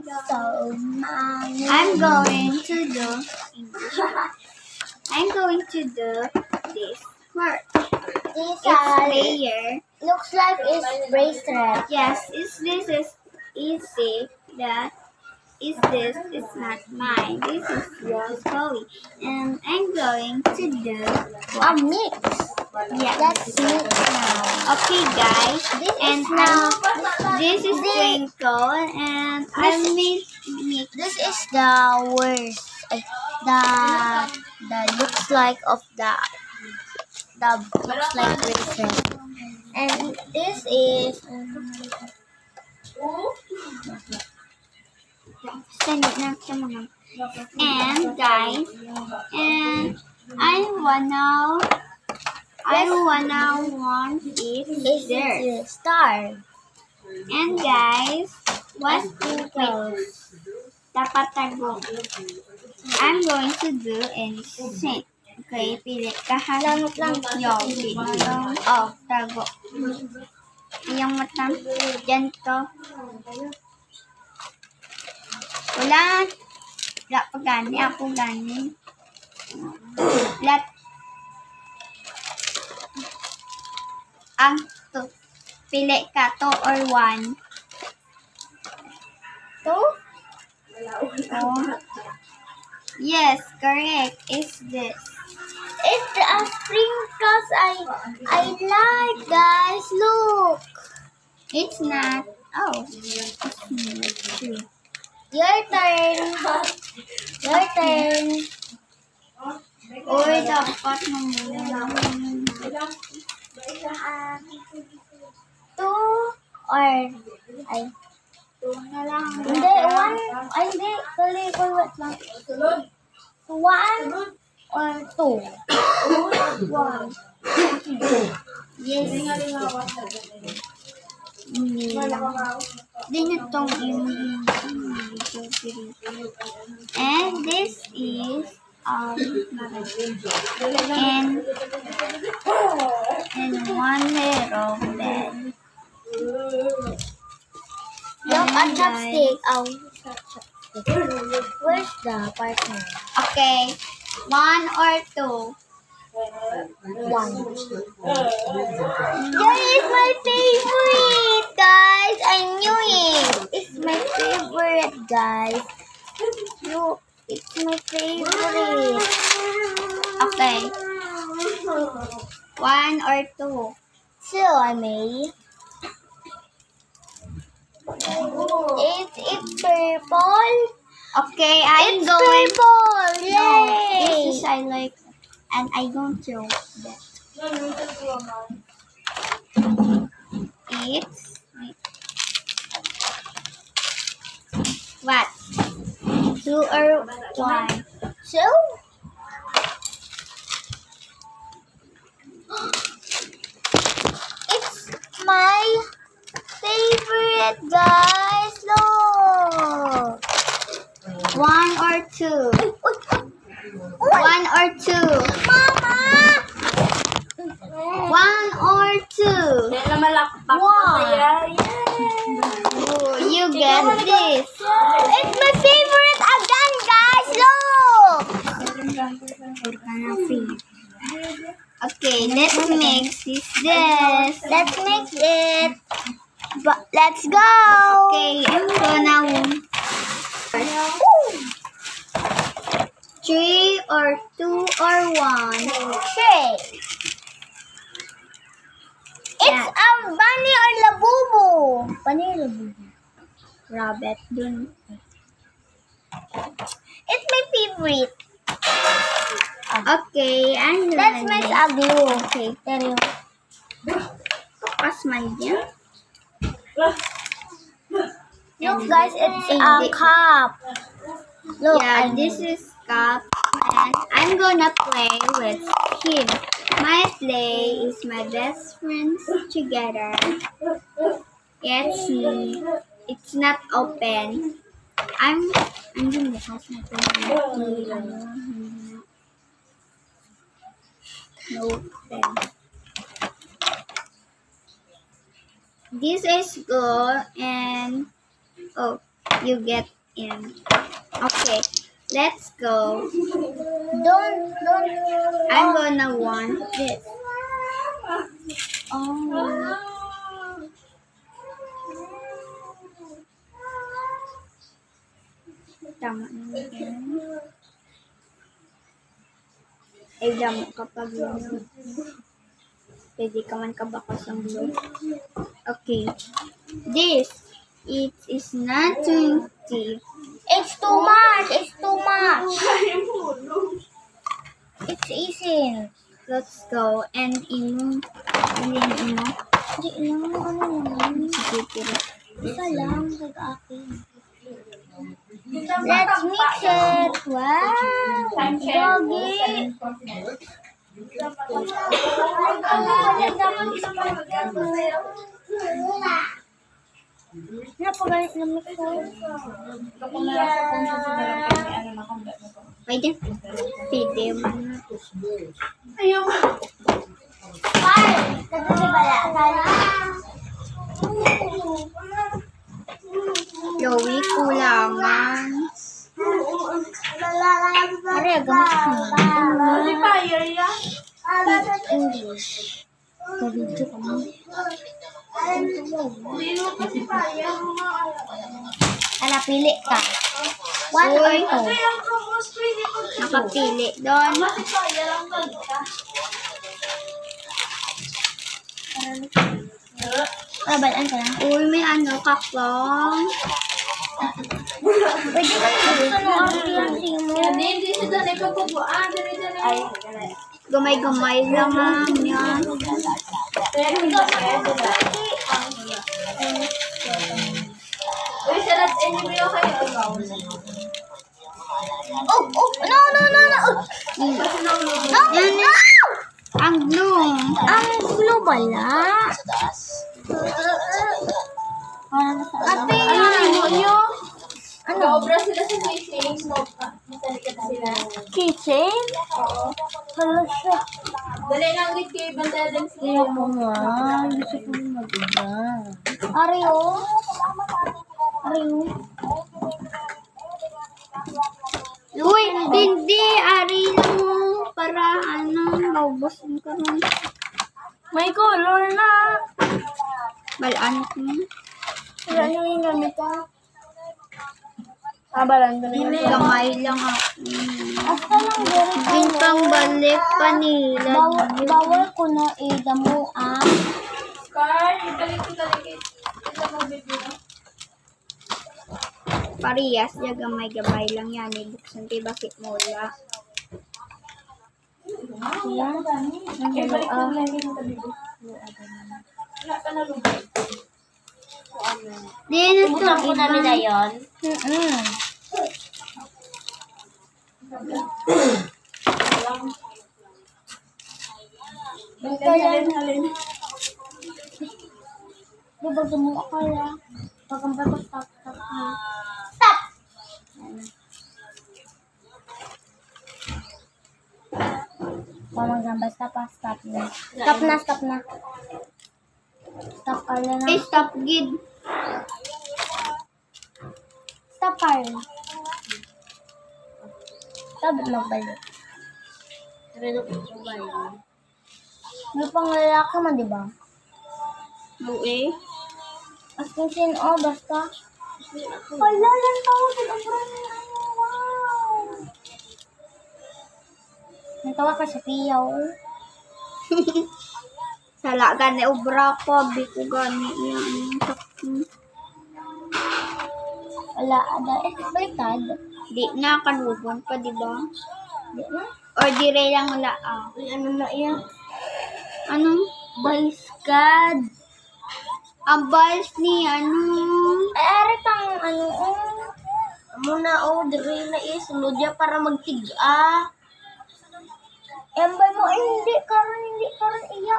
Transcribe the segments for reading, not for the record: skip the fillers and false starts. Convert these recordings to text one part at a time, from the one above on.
So many. I'm going to do English. I'm going to do this word. This It's layer. looks like it's bracelet. Yes, this is easy. That is this is not mine. This is yours, Chloe. And I'm going to do A mix. yeah. Let's mix now. Okay, guys. This And is now. this is Twinkle, and I made mix. This is the worst. The looks like of the looks like bracelet. And this is Send it na sa mga. And guys, and I wanna want it is there. the star. And guys, what Twinkles. dapat tago? I'm going to do and sing. Okay, pili ka ha. Langot lang. Yo, pili lang. Oh, tago. Yung matang. Diyan to. Wala. Wala pa gani. Ako gani. Let. Ang to. Pili ka to or one. Two? Oh. Yes, correct. Is this. It's the sprinkles I like, guys. Look. It's not. Oh. It's not true. Your turn. Your turn. Or dapat naman. Two or ay. Two na lang. Hindi, one. Ay, hindi. Sorry, wait lang. One or two? One. Yes. Din itong and this is and one little bed. Look at chopstick. Oh, where's the partner? Okay. One or two. One. That is my favorite, guys. I knew it. It's my favorite, guys. Look, it's my favorite. Okay. One or two. So I made. It's purple. Okay, I'm It's going. purple. No, Yay! this is I like, and I don't throw that. It's what? Two or one? So it's my favorite, guys. Look. One or two? One or two? Mama. One or two? One. Oh, you get this. It's my favorite again, guys. Look. Okay, let's mix this. Let's mix it. But let's go. Okay, so now three or two or one? Three. It's a bunny or labubu. Bunny or labubu? Rabbit dun. It's my favorite. Okay, and Let's mix a glue. Okay, Pero pass my yan. look, guys, it's a cup. Look, Yeah, this is cup, and I'm gonna play with him. My play is my best friends together. It's not open. I'm gonna pass my phone. No pen. This is good and oh, you get in. Okay, let's go. Don't. I'm gonna want this. Oh. Tama na yan. Ay, damo kapag yun. Pwede ka man kabakas ang blue. Okay. This, it is not 20. It's too much. It's too much. It's easy. Let's go. And imo. And then imo. Hindi lang. Ano naman? Sige, tira. Isa lang. Kag-akin. Let's mix it. Wow. Doggy. Napagalit na mix it. Pwede. Pwede man na. Pare, kasi bala. Joey, kulangan. Pare, gamit ko na. Speak English. Ka-video ka mo. Ala, pili ka. One or Uy. two? Nakapili doon. Balaan ka na. Uy, may ano, kakong. Pwede ka gusto nung ambiyansi mo. Gamay-gamay lang ah. Yan. Oh, no. Yan na. Ang blue. Ang gulo bala. Ate, ano nyo? Ano? Obra sila sa fishing, so masalikat sila. Kitchen? Hala siya. Dali lang with kayo, banda din sila. Ayaw mo nga. Gusto ko yung mag-iba. Ario? Ario? Uy, hindi. Ari mo. Para ano, maubos mo ka rin. May color na. Balaan ko. Wala nyo yung gamit ka. Balaan ko na yun. Gamay lang ako. Asta lang very Bintang balik pa nila. Bawal ko na damo Scar, ibalik ko talaga. Ito mo, baby. Parehas, ya gamay-gamay lang yan. Ibuksan tayo bakit mula. Yan. Ibalik ko lang yung baby. Wala ka na lubay. Din ito. yun. Halin. Di ba gumawa ka ya? Pagkampa ko stop. Stop! Mamang gamba, stop na. Stop na. Stop ka na. Eh, stop gid. Stop ka rin. Stop magbalik. May pang lalaki man, di ba? Bue. As kung sino, basta. Wala lang tao. Wow. Natawa ka sa piyaw. Sala gani obra ko. Biko gani yan. Wala, ada. Baliktad. Di na kanubon pa, di ba? Di na. Or dire lang wala ah. Uy, ano na yan? Ano? Baliskad. Ang bias ni ano? Ay, ari pang ano, muna, dire na isunod niya para magtiga. Embay mo, hindi karon iya,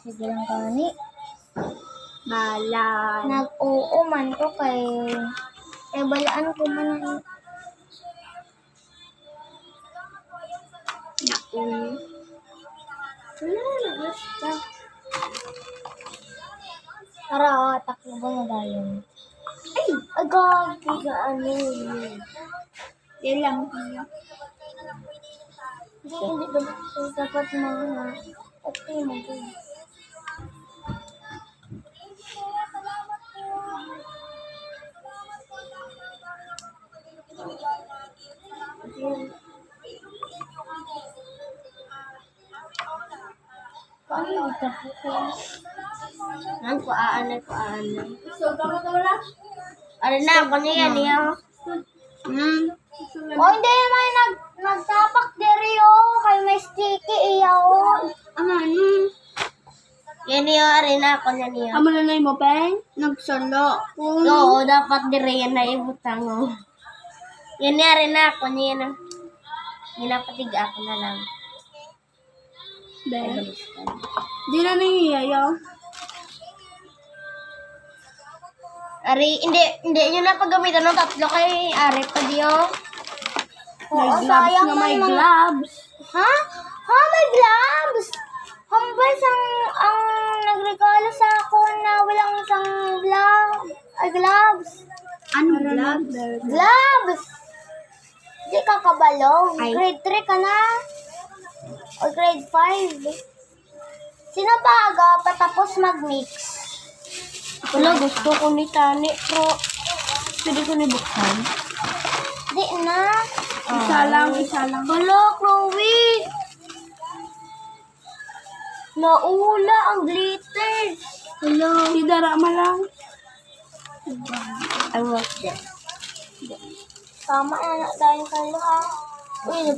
sige lang kani. Balan. Nag-oo man ko kay balaan ko man. Naku. Wala, basta. Para, takbo ba na dayon? Agagi ka ano yun. Yan lang. Hindi dapat mga okay mo din. Paano ito? Ang kuaan. So, tama ka wala? Ano na, ako niya niya. Hmm. O hindi naman nagtapak diri kay may sticky iyaw. Ano? Yan niya rin ako niya. Amo na mo, Peng? Nagsalo. Oo, dapat diri yan na ibutang o. Yan niya rin ako niya na. Ginapatig ako na lang. Be. Di na nangiyayaw. Ari, hindi nyo na paggamitan ng tatlo kay Ari pa diyo. May gloves na may gloves. Ha? Ha, may gloves? Hambay ang nagregalo sa ako na walang isang gloves. Ano gloves? Gloves! Di ka kabalo. Ay. Grade 3 ka na. O grade 5. Sino ba aga patapos mag-mix? Wala, gusto ko ni Tani, pero pwede ko ni buksan. Di na. Isa lang. Wala, Chloe. Naula ang glitter. Hello. Di darama lang. I want this. Tama na tayo kayo ha. Uy,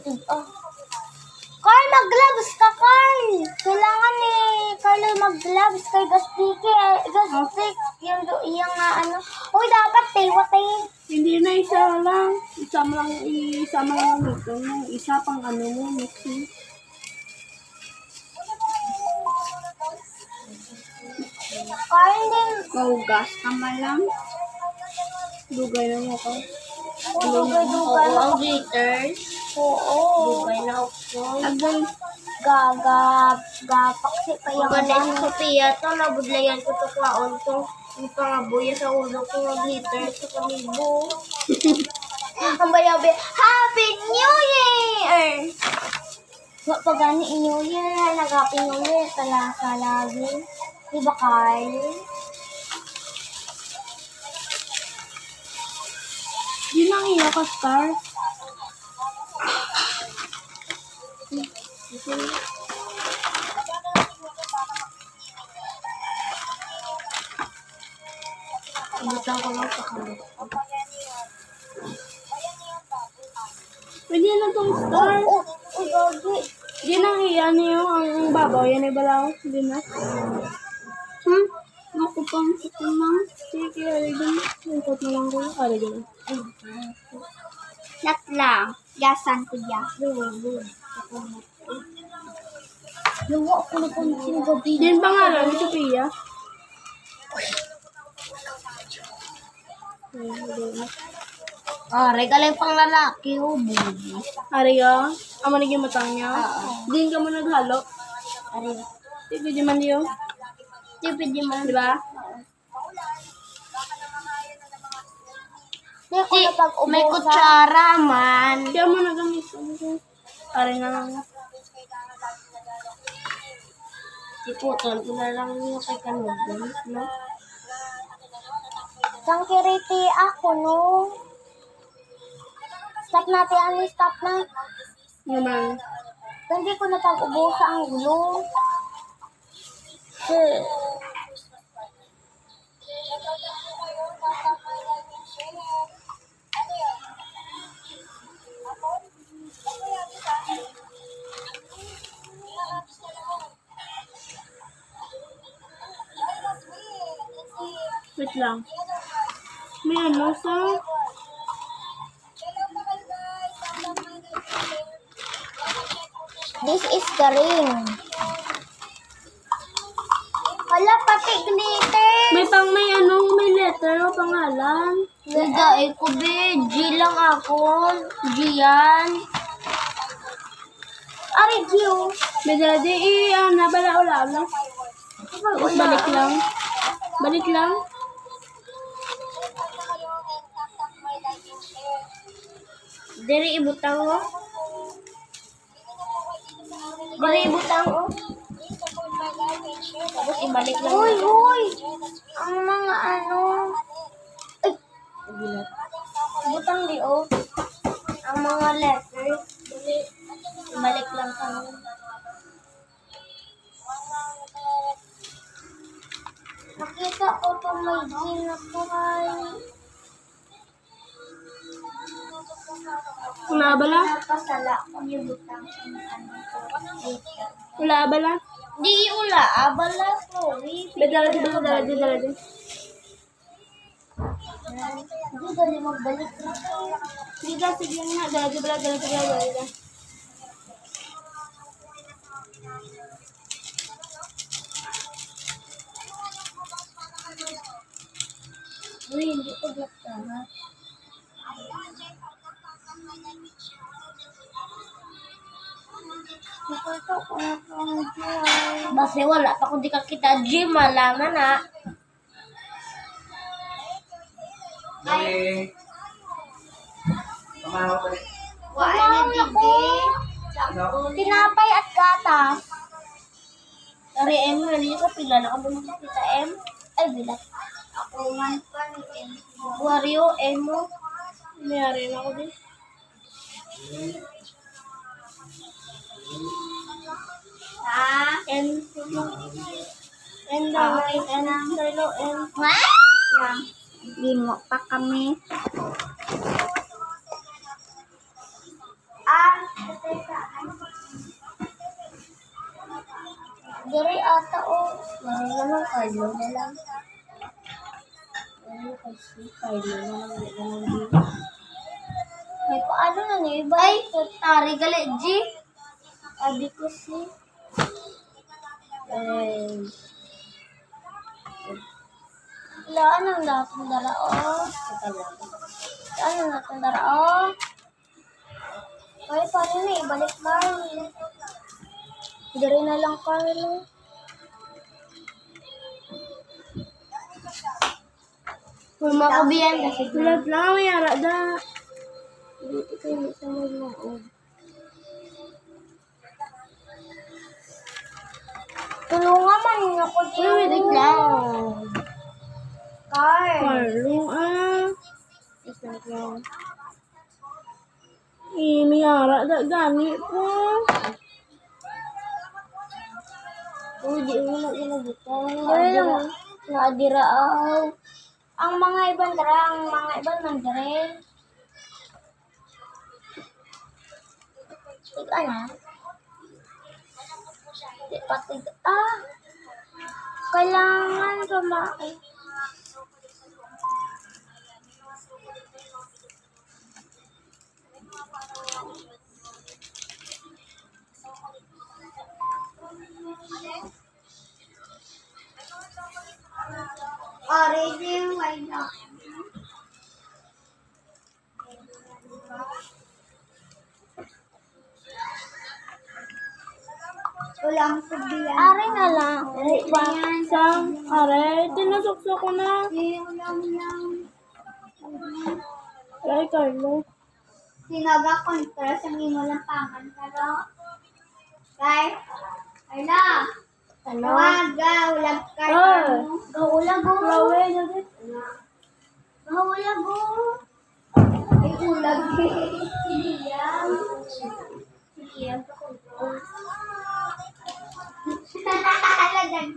Carl, mag-gloves ka, Carl. Kailangan ni Carl mag-gloves kay Gastiki. Gastik, yung ano. Uy, dapat tayo. Hindi na isa lang. Isama lang ito. Isa pang ano mo, mixing. Carl, din. Maugas tama lang. Dugay na mo ka. Dugay-dugay na ang glitters. Oo. Dugay na ako. Agay. Gapaksi pa yung ganun. Sa Sophia, ito, nabudlayan ko ito kwaon to. Yung pangabuya sa ulo ko ng glitters sa kamibo. Ang bayabi, Happy New Year! Pag gani New Year, nag-Happy New Year, talasa lagi. Diba, Carl? Di lang iya ka, Star. Butang ko lang sa kamay. Pwede na itong Star. Gagi. Di nang iya niyo ang babaw. Yan ay balaw. Di na. Ako pang lang. Sige, alay din. Lungkot na lang ko. Alay din. Nat lang. Gasan ko dyan. Luwa ako na pansin gabi. Din pangalan ni Sophia. Regalo yung pang lalaki, bubi. Ariya. Amo naging matang niya. Din ka mo naghalo. Ari, Di pwede man yun. tipid yung man. Di ba? Di ko na pag-ubusan. May kutsara man. Kaya mo nagamit. Ari na lang. Iputon ko na lang yung kay Kanugan, no? Sang kiriti ako, no? Stop natin, ano? Stop na. Naman. Hindi ko na pag-ubusa ang gulo. Wait lang. May ano sa... This is the ring. Wala, pati glitter. may ano, may letter o pangalan. Nagdae ko, be. G lang ako. G yan. Ari, Gio. May daddy, nabala-ula na. Tapos balik lang. Balik lang. Diri ibutang mo. Diri ibutang mo. Tapos ibalik lang. Hoy, hoy! Ang mga ano... Ay! Ibutang di oh. Ang mga letters. Dili. Ibalik lang kami. Nakita ko itong may gin na buhay. Wala bala? Napasala ko yung butang sa ano ko. Wala bala? Di ula, abala ko. Dala. Hindi dali magbalik na. Sige, sige nga. Dala. Uy, hindi ko bukta ha. Nakita ko na itong gym. Basta wala pa kung di ka kita gym, malaman ha. Ay. Pamahaw ko rin. Wala na ko. Tinapay at gatas. Dari M, hindi ko pila na kami makikita M. Ay, bilat. Ako man pa ni M. Wario, Emo. Mayari na ako din. Ha? N daw. N. Silo, N. Lang. Limo pa kami. Dari ata o. Wala naman Carlo na lang. Carlo na lang. Ay, paano na niyo iba? Ay, tari gali, G. Abi ko si. Laan ang datong darao. Laan ang datong darao. Ay, paano na ibalik ba? Dari na lang Carlo. Kung makabiyan kasi. Sulat lang. Mayara da. Dito kayo sa mga. Tulungan man niyo ko dito. Wait lang. Carl. Carlo, Isa lang. Mayara da. Gani po. Di mo na ginagutang. Nadiraaw. Ang mga ibang dara, ang mga ibang mandare. Tika na. Di patig. Kailangan kumain. Origin, why not? Ulang sabihan. Ari na lang. Sang, aray, tinasukso ko na. Ulang lang. Ay, Carlo. Sinaga kontra sa imo lang pangan pero. Kay. Ayla. Tawaga, ulag ka. Gaulag o. Rawe, jagit. Gaulag o. Ay, ulag. Siyam. Siyam. Halagan.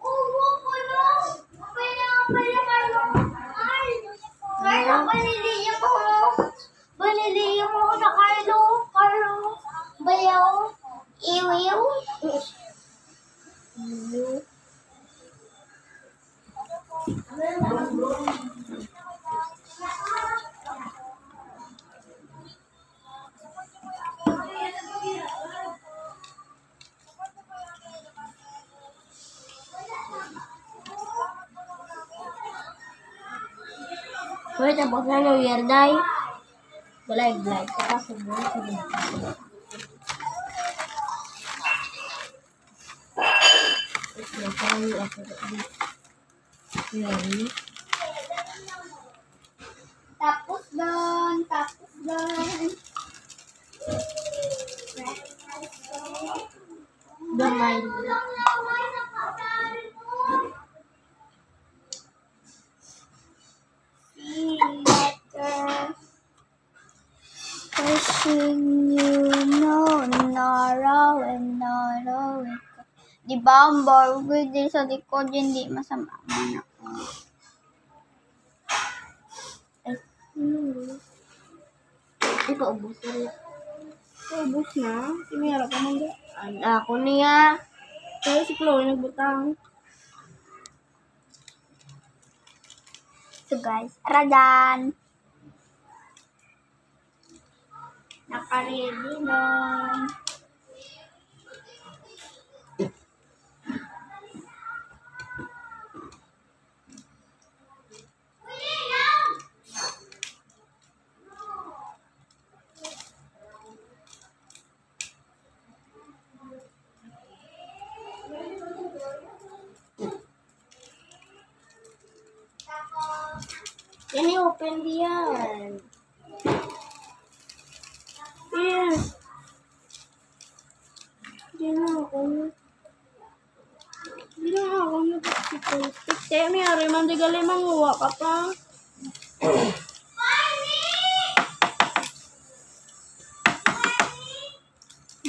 Uwo ko na. Pwede kayo. Carlo, baliliya mo. Baliliya mo na Carlo. Carlo. Bayaw. Iwiw. Hoy, tapos na New Year, day. Live. Tapos na Tapos doon. Gamay. See letter. Wishing you no naraw and naraw. Di ba ang burger din sa likod, hindi masama man ako. Ipaubos na. Ubus na. Si Mira pa man. Ako niya. Pero si Chloe nagbutang. So guys, aradan. Naka-ready nun. Yan i-open diyan. Yes. Hindi na ako. Tikte, may ari man di gali manguha ka pa.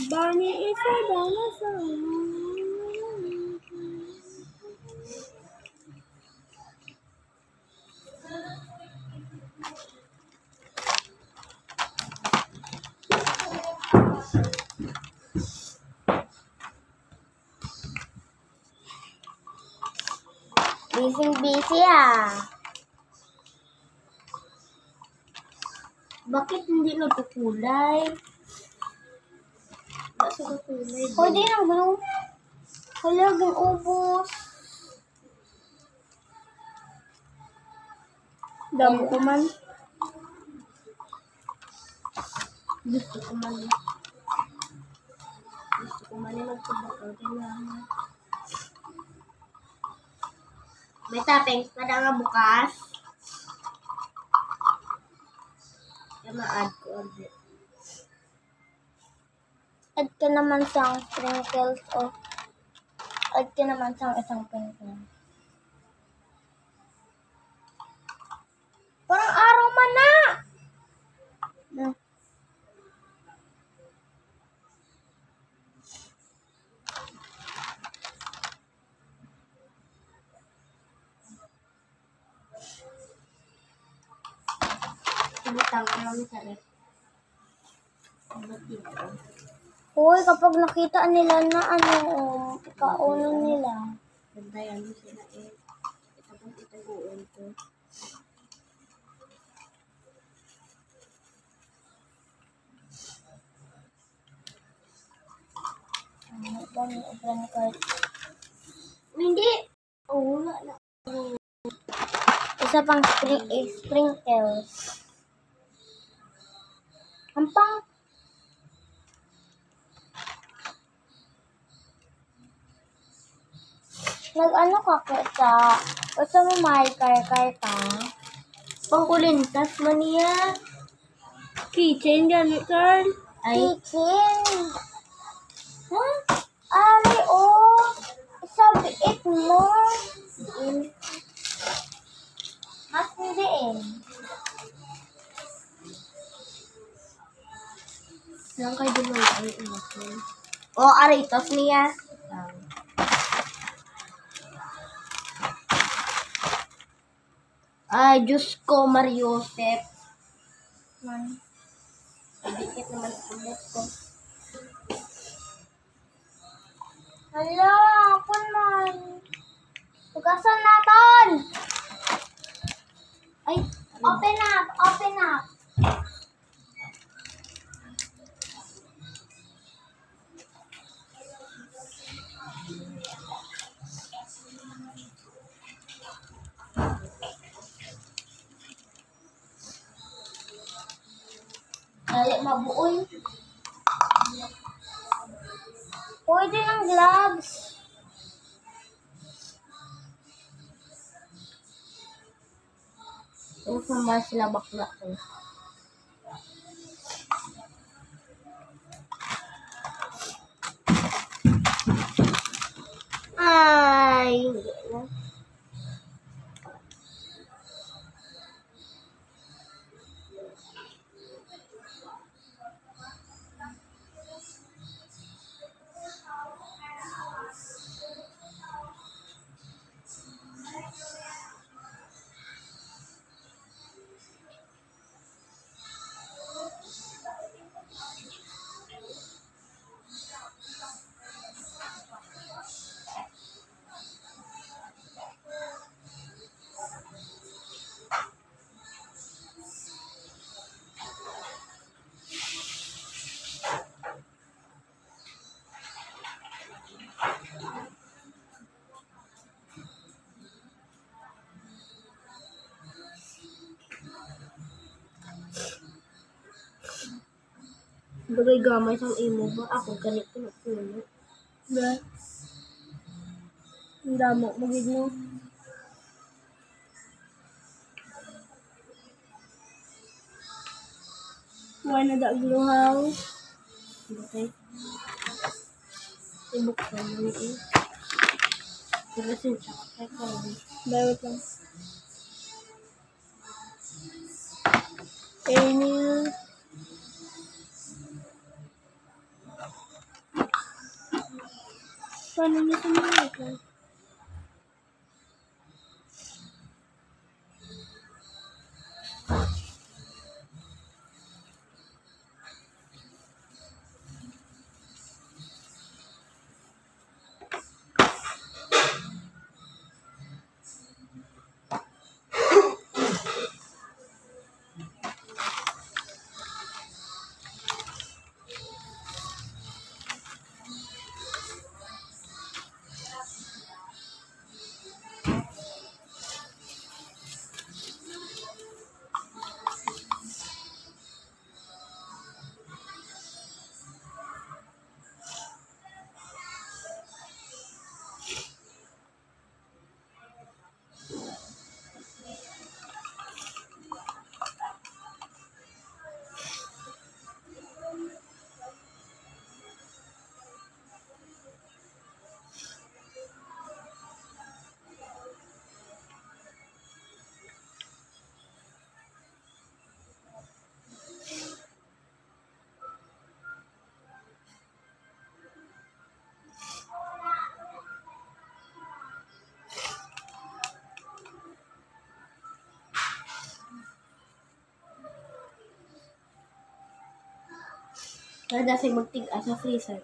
Barney isa daw na sa. Busy ah. Bakit hindi nagkukulay? Bakit nagkukulay? Pwede na blue. Halagang ubos. Damo ko man. Gusto ko man magpabakaw. Kailangan. May toppings pa na nga bukas. Kaya ma-add ko ulit. Add ka naman sa sprinkles o add ka naman sa isang sprinkle. Parang araw man na! Ibutang ko lang sa ref. Ba't dito? Hoy, kapag nakita nila na ikaunan nila. Bantayan mo sila eh. Tapos itaguin ko. Hindi. Oh, wala na. Isa pang sprinkles. Ang pang nag-ano ka sa gusto mo kar ka? Pangkulintas man niya. Keychain gani, Carl. Kitchen! Huh? Ari, isabiit mo. Mas hindi eh. Saan kayo dumayo ay umasin? O, aritos niya. Ay, Diyos ko, Mariosep. Man. Dikit naman sa ulit ko. Hala, ako man. Tugasan natin! Ay, Open up! Open up! dali mabuoy. Pwede ng gloves. Yung sama sila bakla ko. Ay, hindi na. Bagay gamay sa imo ba? Ako ganito na puno. Ba? Ang damo, magig mo. Wala na dagluhaw. Okay. Ibuk ko mo eh. Pero siya kay ko. Bawat lang. Any... Paano niya sumunod lang? Kada sa magtig-a sa freezer.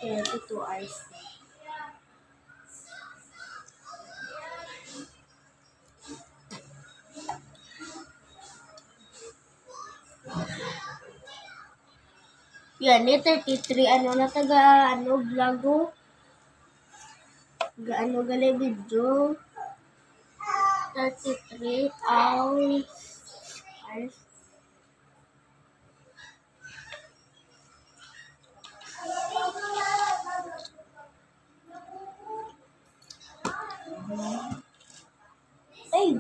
Kaya 2 hours. Yan, 33, ano na taga, vlogo. Gali video. 33 hours. Ay,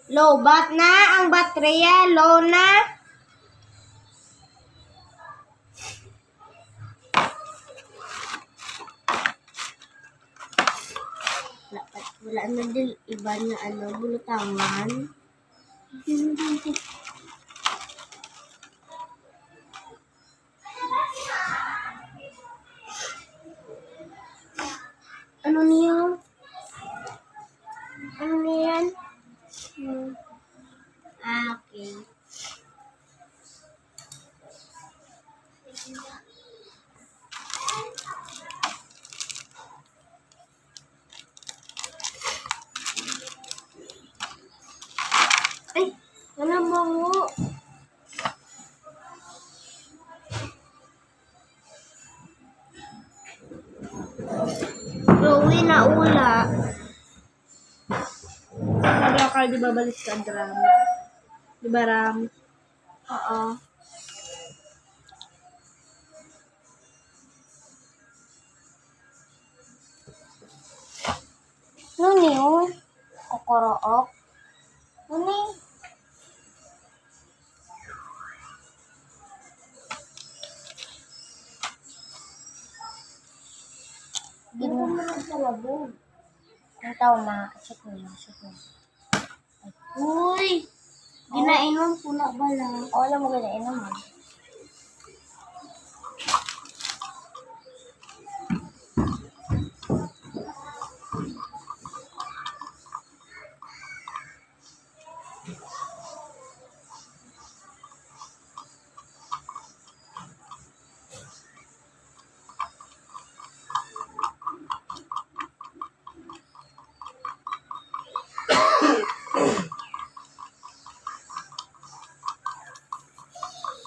low bat na ang baterya, low na. Wala na din iba na bulutangan. Ano niya? Ano niyan? Okay. Ay, wala mo. Chloe na ula. Wala ka, di ba balis ka, Ram? Di ba, Ram? Oo. Ano niyo? Kokorook? Ano niyo? Gino mo lang sa labog. Ang tao makakasip mo. Uy! Ginainom ko na bala. O, alam mo ginainom mo.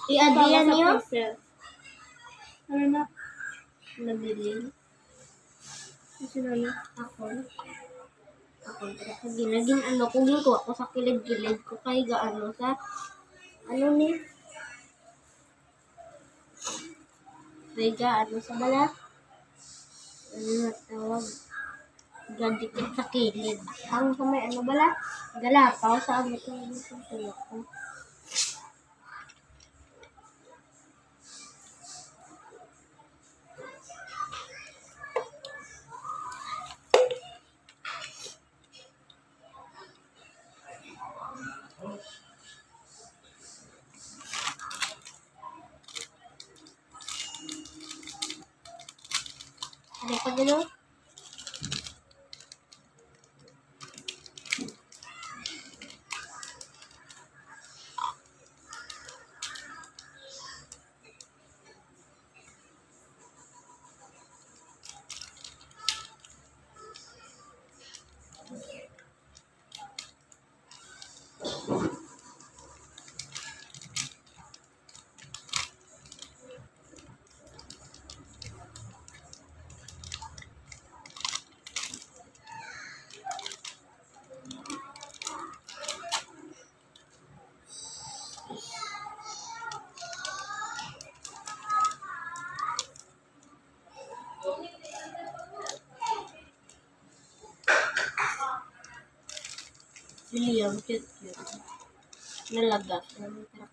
I-adiyan niyo? Ano na? Nabili. Kasi na na. Ako. Ginagin ano, kung ko ako sa kilid-kilid ko kay gaano sa, ano ni? Kay gaano sa bala? Ano na tawag? Gadikit sa kilid. Ang sa may ano bala? Galapaw sa ano ko. Ko. Ano pa gano'n? William, cute. Nalagas. Nalagas.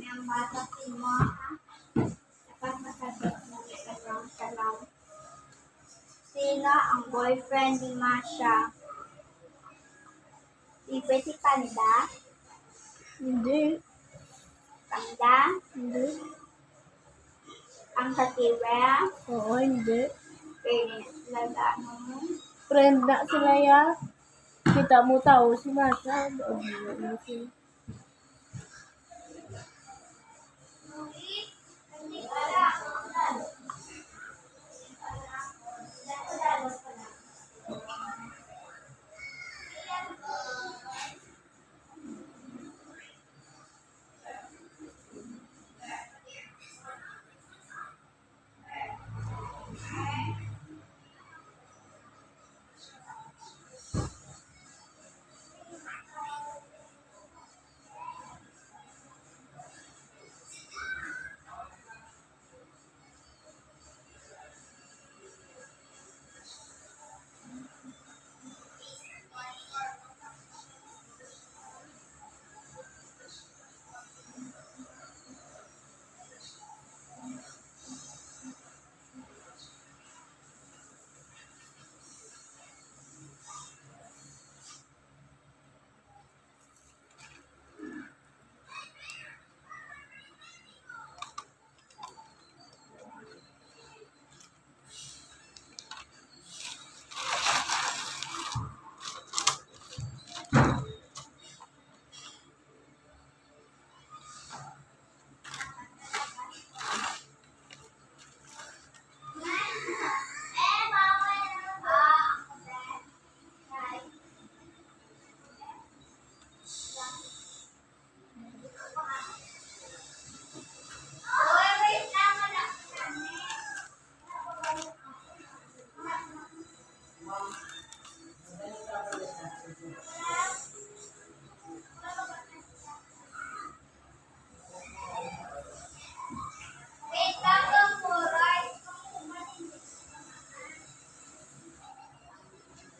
Ang bata si mo, kapag masagot mo salam. Sino ang boyfriend ni Masha? Si Panda? Hindi. Panda? Hindi. Ang Katira? Oo, hindi. Fairness talaga mo. Friend na sila ya. Kita mo tao si Masha. Ano siya?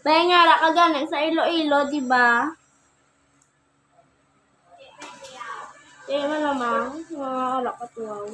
Bay nga ra ka gani sa Iloilo, di ba? Eh, malamang. Mga ala ka tuwaw.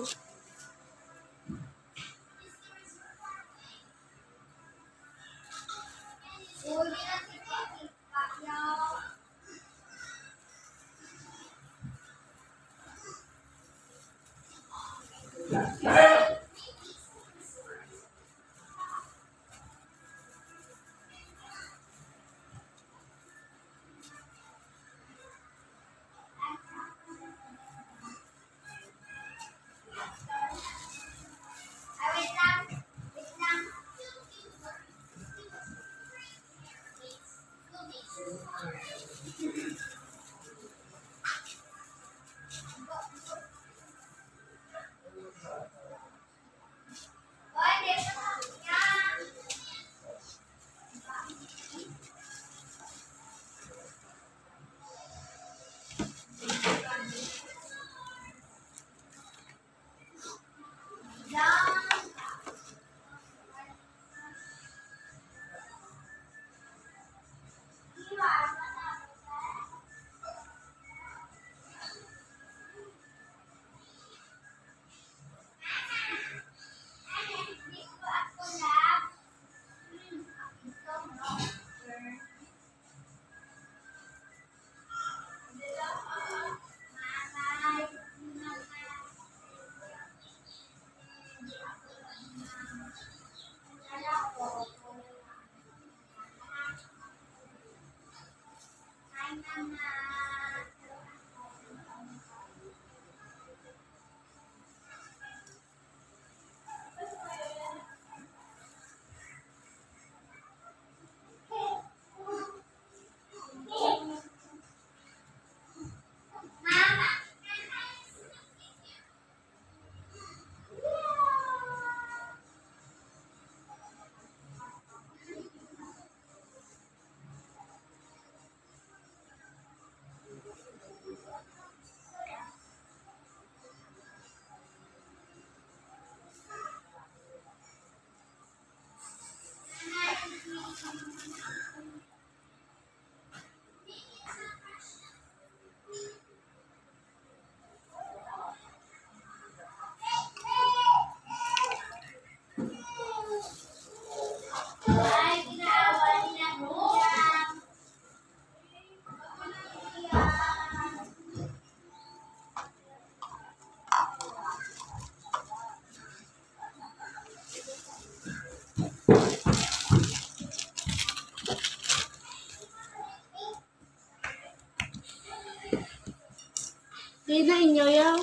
Di na inyo yan.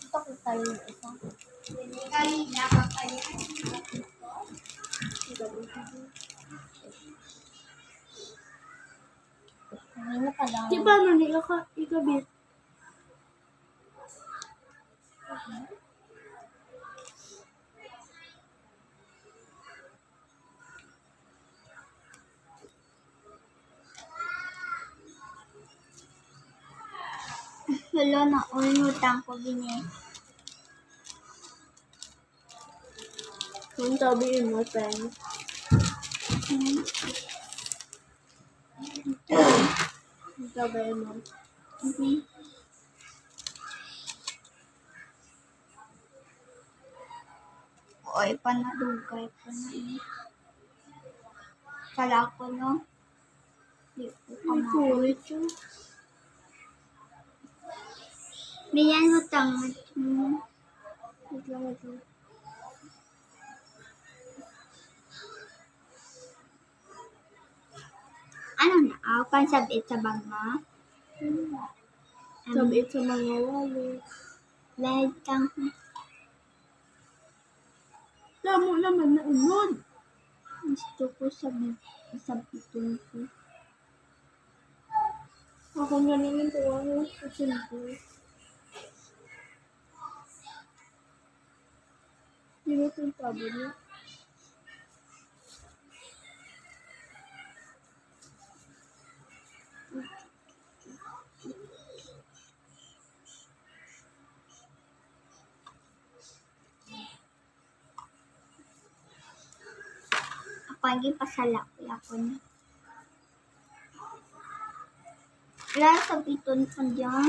Ito ko tayo yung isa. Hindi na pala. Di ba na ni ikabit? Wala na, unutang ko gini. Kung sabihin mo, friends. Kung sabihin mo. Oy, panadugay pa na Kala ko, no? Di ko Ang kama. kulit yun. Miyan hutang. Wait lang, wait lang. Ano na? Pansabit sa bangma? Sabihin sa mga wali. Lahid kang Tamo naman na unod. gusto ko sabitin ko. Ako nga naman ito ako sa simple. Di ba itong tabo niya? Pagi pasalak ko na. Wala sabiton ko dyan.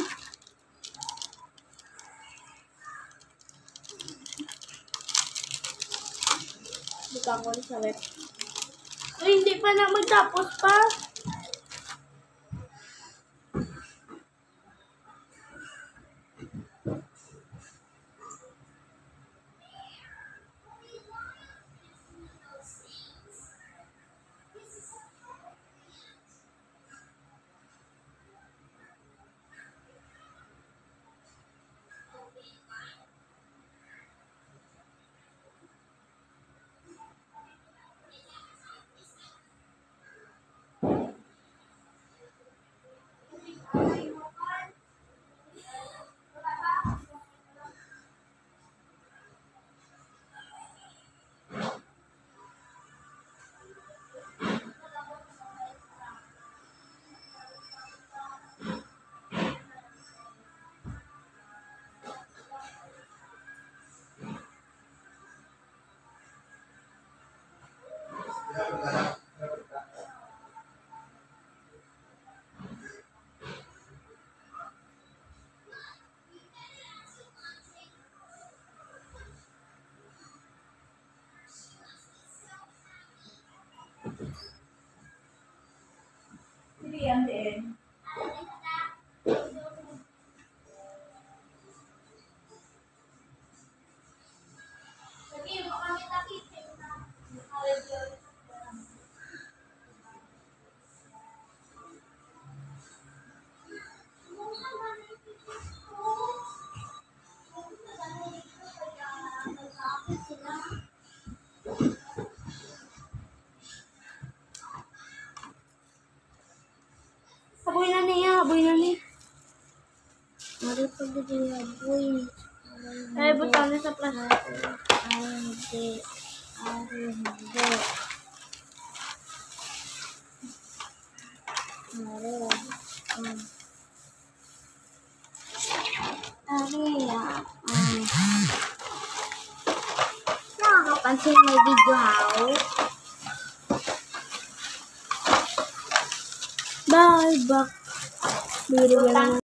Buka ko sa rep. Ay, hindi pa na magtapos pa. baboy. Ay, butang na sa plastic. Hindi. Hindi. Nakakapansin may video how? Bye, back. Biro na lang.